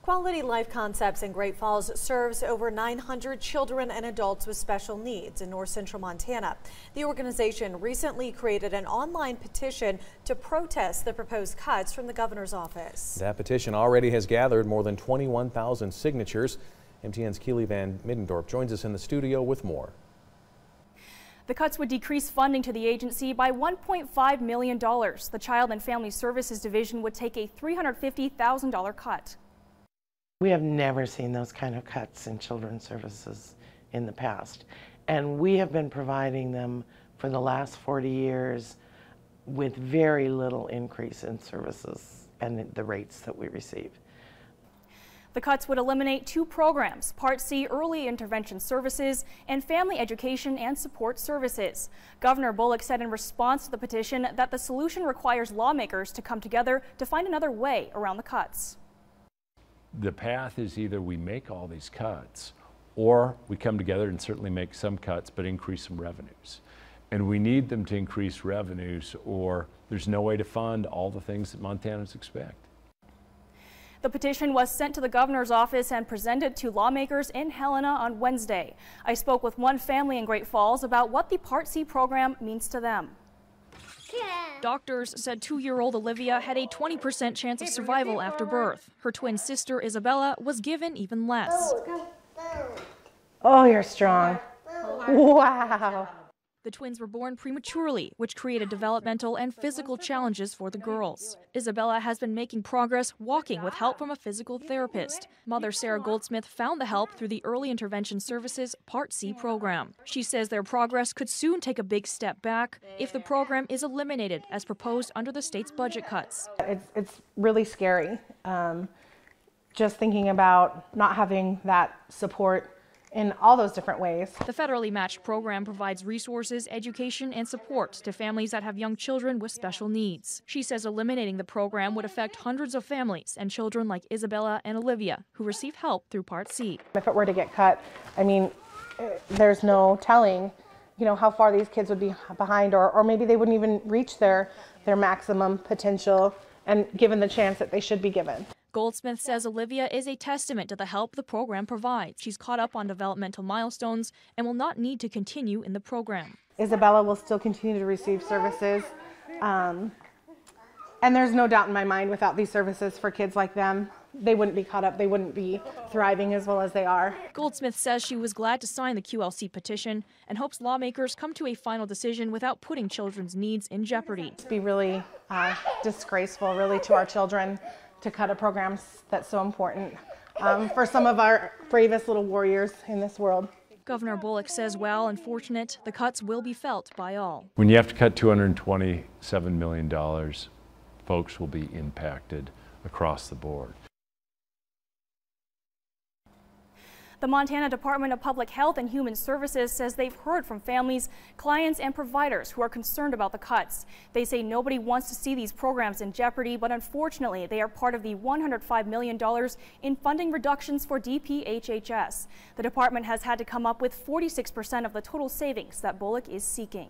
Quality Life Concepts in Great Falls serves over 900 children and adults with special needs in north central Montana. The organization recently created an online petition to protest the proposed cuts from the governor's office. That petition already has gathered more than 21,000 signatures. MTN's Keely Van Middendorp joins us in the studio with more. The cuts would decrease funding to the agency by $1.5 million. The Child and Family Services Division would take a $350,000 cut. We have never seen those kind of cuts in children's services in the past, and we have been providing them for the last 40 years with very little increase in services and the rates that we receive. The cuts would eliminate two programs, Part C Early Intervention Services and Family Education and Support Services. Governor Bullock said in response to the petition that the solution requires lawmakers to come together to find another way around the cuts. The path is either we make all these cuts or we come together and certainly make some cuts but increase some revenues. And we need them to increase revenues or there's no way to fund all the things that Montanans expect. The petition was sent to the governor's office and presented to lawmakers in Helena on Wednesday. I spoke with one family in Great Falls about what the Part C program means to them. Doctors said 2-year-old Olivia had a 20% chance of survival after birth. Her twin sister Isabella was given even less. Oh, you're strong. Wow. The twins were born prematurely, which created developmental and physical challenges for the girls. Isabella has been making progress walking with help from a physical therapist. Mother Sarah Goldsmith found the help through the Early Intervention Services Part C program. She says their progress could soon take a big step back if the program is eliminated as proposed under the state's budget cuts. It's really scary. Just thinking about not having that support in all those different ways. The federally matched program provides resources, education, and support to families that have young children with special needs. She says eliminating the program would affect hundreds of families and children like Isabella and Olivia, who receive help through Part C. If it were to get cut, I mean, there's no telling, how far these kids would be behind, or maybe they wouldn't even reach their maximum potential, and given the chance that they should be given. Goldsmith says Olivia is a testament to the help the program provides. She's caught up on developmental milestones and will not need to continue in the program. Isabella will still continue to receive services. And there's no doubt in my mind without these services for kids like them, they wouldn't be caught up, they wouldn't be thriving as well as they are. Goldsmith says she was glad to sign the QLC petition and hopes lawmakers come to a final decision without putting children's needs in jeopardy. It'd be really disgraceful, really, to our children to cut a program that's so important for some of our bravest little warriors in this world. Governor Bullock says while unfortunate, the cuts will be felt by all. When you have to cut $227 million, folks will be impacted across the board. The Montana Department of Public Health and Human Services says they've heard from families, clients, and providers who are concerned about the cuts. They say nobody wants to see these programs in jeopardy, but unfortunately they are part of the $105 million in funding reductions for DPHHS. The department has had to come up with 46% of the total savings that Bullock is seeking.